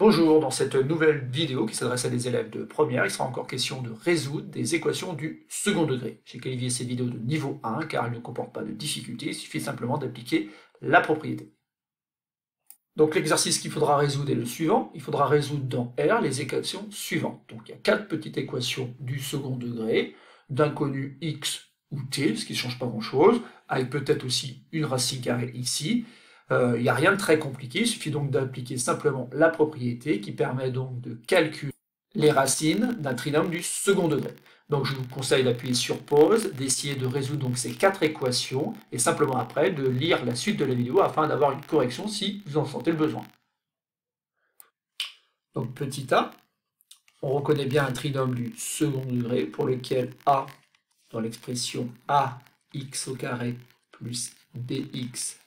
Bonjour, dans cette nouvelle vidéo qui s'adresse à des élèves de première, il sera encore question de résoudre des équations du second degré. J'ai qualifié ces vidéos de niveau 1 car elles ne comportent pas de difficultés, il suffit simplement d'appliquer la propriété. Donc l'exercice qu'il faudra résoudre est le suivant, il faudra résoudre dans R les équations suivantes. Donc il y a 4 petites équations du second degré, d'inconnu x ou t, ce qui ne change pas grand-chose, avec peut-être aussi une racine carrée ici. Il n'y a rien de très compliqué, il suffit donc d'appliquer simplement la propriété qui permet donc de calculer les racines d'un trinôme du second degré. Donc je vous conseille d'appuyer sur pause, d'essayer de résoudre donc ces 4 équations, et simplement après de lire la suite de la vidéo afin d'avoir une correction si vous en sentez le besoin. Donc petit a, on reconnaît bien un trinôme du second degré pour lequel a, dans l'expression ax au carré plus bx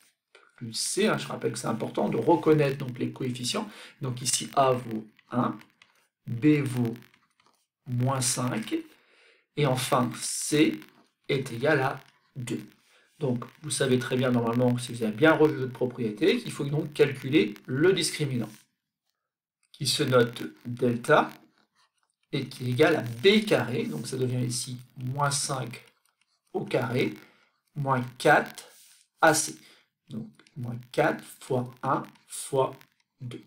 plus c, je rappelle que c'est important de reconnaître donc les coefficients, donc ici a vaut 1, b vaut moins 5, et enfin c est égal à 2. Donc vous savez très bien normalement, si vous avez bien revu votre propriété, qu'il faut donc calculer le discriminant, qui se note delta, et qui est égal à b carré, donc ça devient ici moins 5 au carré, moins 4 ac. Donc moins 4 fois 1 fois 2.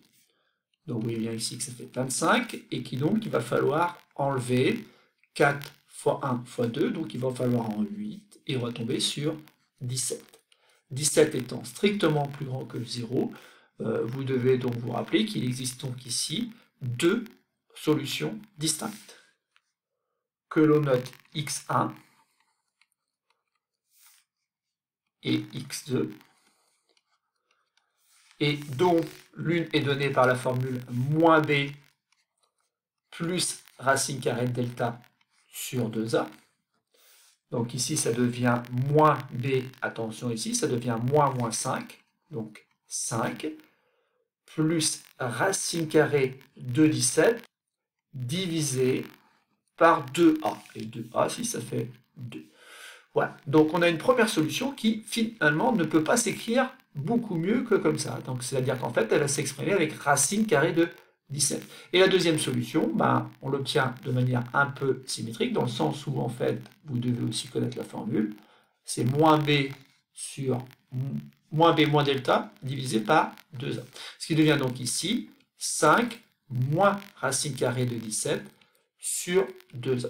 Donc vous voyez bien ici que ça fait 25, et qui donc il va falloir enlever 4 fois 1 fois 2, donc il va falloir en 8, et on va tomber sur 17. 17 étant strictement plus grand que 0, vous devez donc vous rappeler qu'il existe donc ici deux solutions distinctes, que l'on note x1 et x2, et dont l'une est donnée par la formule moins b plus racine carrée de delta sur 2a. Donc ici, ça devient moins b, attention ici, ça devient moins 5, donc 5, plus racine carrée de 17, divisé par 2a. Et 2a, si ça fait 2. Voilà, donc on a une première solution qui finalement ne peut pas s'écrire beaucoup mieux que comme ça. Donc c'est-à-dire qu'en fait, elle va s'exprimer avec racine carrée de 17. Et la deuxième solution, on l'obtient de manière un peu symétrique, dans le sens où en fait, vous devez aussi connaître la formule. C'est moins b sur moins b moins delta divisé par 2a. Ce qui devient donc ici 5 moins racine carrée de 17 sur 2a.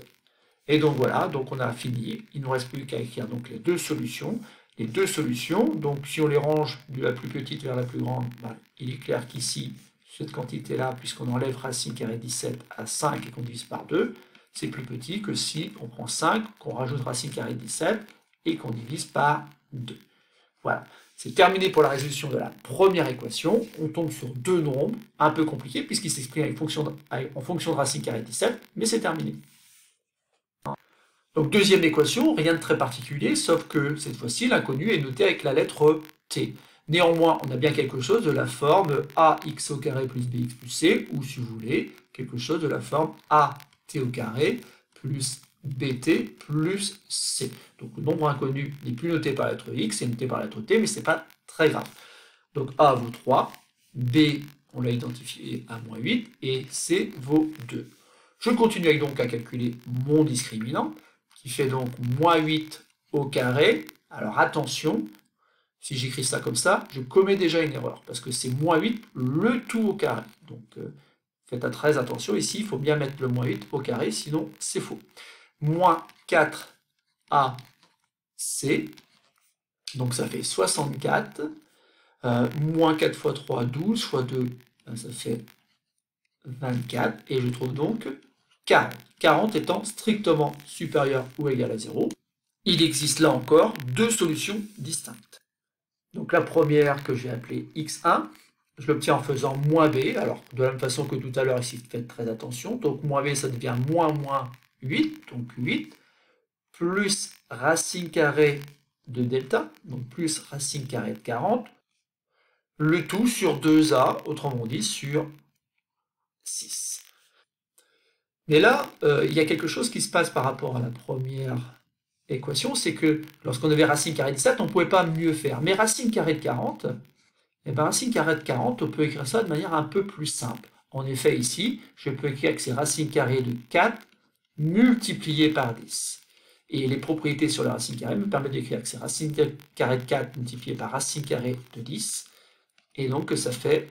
Et donc voilà, donc on a fini. Il ne nous reste plus qu'à écrire donc les deux solutions. Les deux solutions, donc si on les range de la plus petite vers la plus grande, il est clair qu'ici, cette quantité-là, puisqu'on enlève racine carrée 17 à 5 et qu'on divise par 2, c'est plus petit que si on prend 5, qu'on rajoute racine carrée 17 et qu'on divise par 2. Voilà, c'est terminé pour la résolution de la première équation. On tombe sur deux nombres un peu compliqués, puisqu'ils s'expriment en fonction de racine carrée 17, mais c'est terminé. Donc deuxième équation, rien de très particulier, sauf que cette fois-ci, l'inconnu est noté avec la lettre t. Néanmoins, on a bien quelque chose de la forme ax au carré plus bx plus c, ou si vous voulez, quelque chose de la forme at au carré plus bt plus c. Donc le nombre inconnu n'est plus noté par la lettre x, c'est noté par la lettre t, mais ce n'est pas très grave. Donc a vaut 3, b, on l'a identifié à moins 8, et c vaut 2. Je continue donc à calculer mon discriminant, qui fait donc moins 8 au carré. Alors attention, si j'écris ça comme ça, je commets déjà une erreur, parce que c'est moins 8 le tout au carré. Donc faites très attention, ici il faut bien mettre le moins 8 au carré, sinon c'est faux. Moins 4 AC, donc ça fait 64, moins 4 fois 3, 12, fois 2, ça fait 24, et je trouve donc 40. 40 étant strictement supérieur ou égal à 0. Il existe là encore deux solutions distinctes. Donc la première que j'ai appelée x1, je l'obtiens en faisant moins b, alors de la même façon que tout à l'heure ici, faites très attention, donc moins b ça devient moins 8, donc 8, plus racine carrée de delta, donc plus racine carrée de 40, le tout sur 2a, autrement dit sur 6. Mais là, il y a quelque chose qui se passe par rapport à la première équation, c'est que lorsqu'on avait racine carrée de 7, on ne pouvait pas mieux faire. Mais racine carrée de 40, racine carrée de 40, on peut écrire ça de manière un peu plus simple. En effet, ici, je peux écrire que c'est racine carrée de 4 multiplié par 10. Et les propriétés sur la racine carrée me permettent d'écrire que c'est racine carrée de 4 multiplié par racine carrée de 10. Et donc que ça fait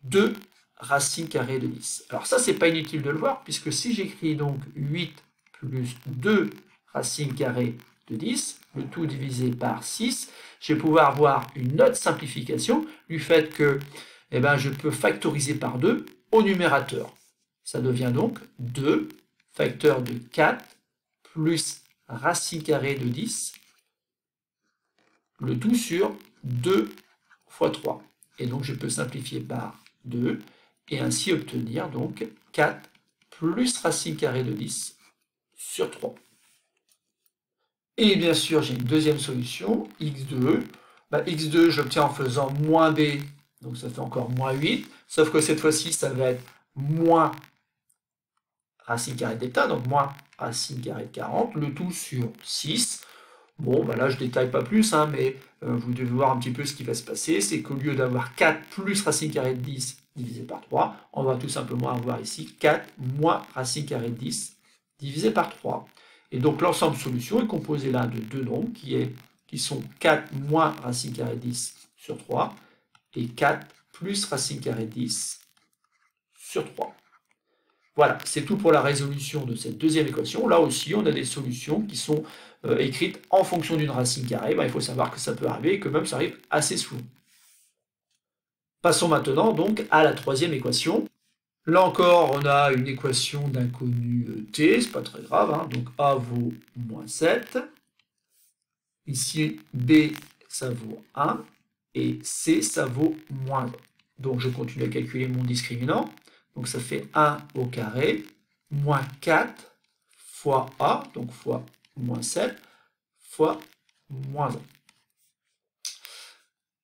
2 racine carrée de 10. Alors ça, c'est pas inutile de le voir, puisque si j'écris donc 8 plus 2 racine carrée de 10, le tout divisé par 6, je vais pouvoir avoir une autre simplification du fait que je peux factoriser par 2 au numérateur. Ça devient donc 2 facteur de 4 plus racine carrée de 10, le tout sur 2 fois 3. Et donc je peux simplifier par 2 et ainsi obtenir donc 4 plus racine carrée de 10 sur 3. Et bien sûr, j'ai une deuxième solution, x2. x2, j'obtiens en faisant moins b, donc ça fait encore moins 8, sauf que cette fois-ci, ça va être moins racine carrée de delta, donc moins racine carrée de 40, le tout sur 6. Bon, là, je ne détaille pas plus, mais vous devez voir un petit peu ce qui va se passer. C'est qu'au lieu d'avoir 4 plus racine carrée de 10 divisé par 3, on va tout simplement avoir ici 4 moins racine carrée de 10 divisé par 3. Et donc, l'ensemble solution est composé là de deux nombres qui sont 4 moins racine carrée de 10 sur 3 et 4 plus racine carrée de 10 sur 3. Voilà, c'est tout pour la résolution de cette deuxième équation. Là aussi, on a des solutions qui sont écrites en fonction d'une racine carrée. Il faut savoir que ça peut arriver et que même ça arrive assez souvent. Passons maintenant donc à la troisième équation. Là encore, on a une équation d'inconnu t, c'est pas très grave, donc a vaut moins 7. Ici, b, ça vaut 1, et c, ça vaut moins 1. Donc je continue à calculer mon discriminant. Donc ça fait 1 au carré, moins 4 fois a, donc fois moins 7, fois moins 1.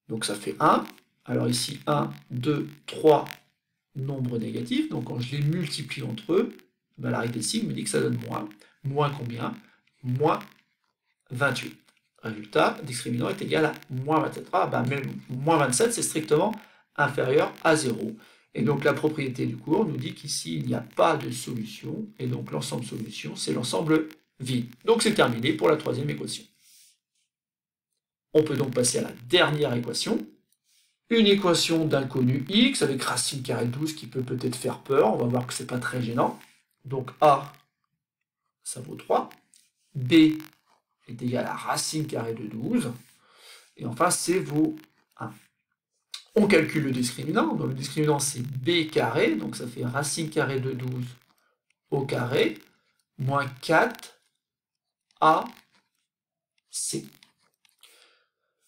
Donc ça fait 1. Alors ici, 1, 2, 3 nombres négatifs. Donc quand je les multiplie entre eux, l'arrêt des signes me dit que ça donne moins. Moins combien? Moins 28. Résultat, discriminant est égal à moins 27. Même moins 27, c'est strictement inférieur à 0. Et donc la propriété du cours nous dit qu'ici, il n'y a pas de solution. Et donc l'ensemble solution, c'est l'ensemble vide. Donc c'est terminé pour la troisième équation. On peut donc passer à la dernière équation. Une équation d'inconnu x avec racine carrée de 12 qui peut peut-être faire peur. On va voir que ce n'est pas très gênant. Donc a, ça vaut 3. B est égal à racine carrée de 12. Et enfin, c vaut 1. On calcule le discriminant. Donc le discriminant, c'est b carré. Donc ça fait racine carrée de 12 au carré moins 4 ac.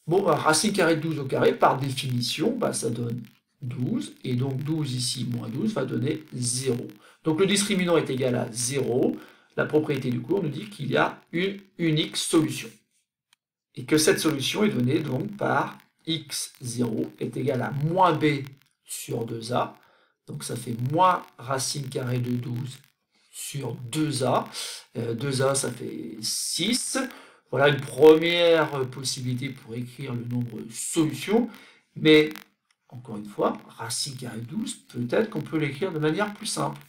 Bon, racine carrée de 12 au carré, par définition, ça donne 12. Et donc 12 ici, moins 12, va donner 0. Donc le discriminant est égal à 0. La propriété du cours nous dit qu'il y a une unique solution. Et que cette solution est donnée donc par x0 est égal à moins b sur 2a. Donc ça fait moins racine carrée de 12 sur 2a. 2a, ça fait 6. Voilà une première possibilité pour écrire le nombre de solutions. Mais, encore une fois, racine carrée de 12, peut-être qu'on peut l'écrire de manière plus simple.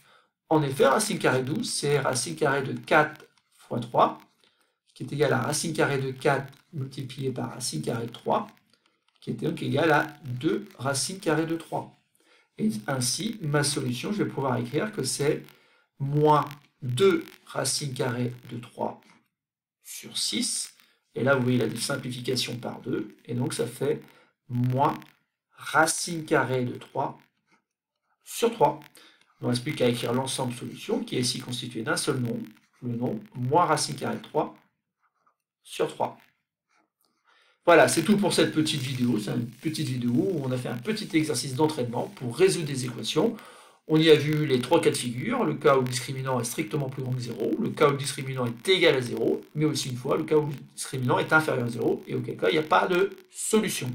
En effet, racine carrée de 12, c'est racine carrée de 4 fois 3, qui est égal à racine carrée de 4 multiplié par racine carrée de 3, qui est donc égal à 2 racine carrée de 3. Et ainsi, ma solution, je vais pouvoir écrire que c'est moins 2 racine carrée de 3 sur 6. Et là, vous voyez la simplification par 2. Et donc, ça fait moins racine carrée de 3 sur 3. Il ne reste plus qu'à écrire l'ensemble solution, qui est ici constitué d'un seul nombre, le nombre moins racine carrée de 3 sur 3. Voilà, c'est tout pour cette petite vidéo. C'est une petite vidéo où on a fait un petit exercice d'entraînement pour résoudre des équations. On y a vu les trois cas de figure, le cas où le discriminant est strictement plus grand que 0, le cas où le discriminant est égal à 0, mais aussi une fois le cas où le discriminant est inférieur à 0, et auquel cas il n'y a pas de solution.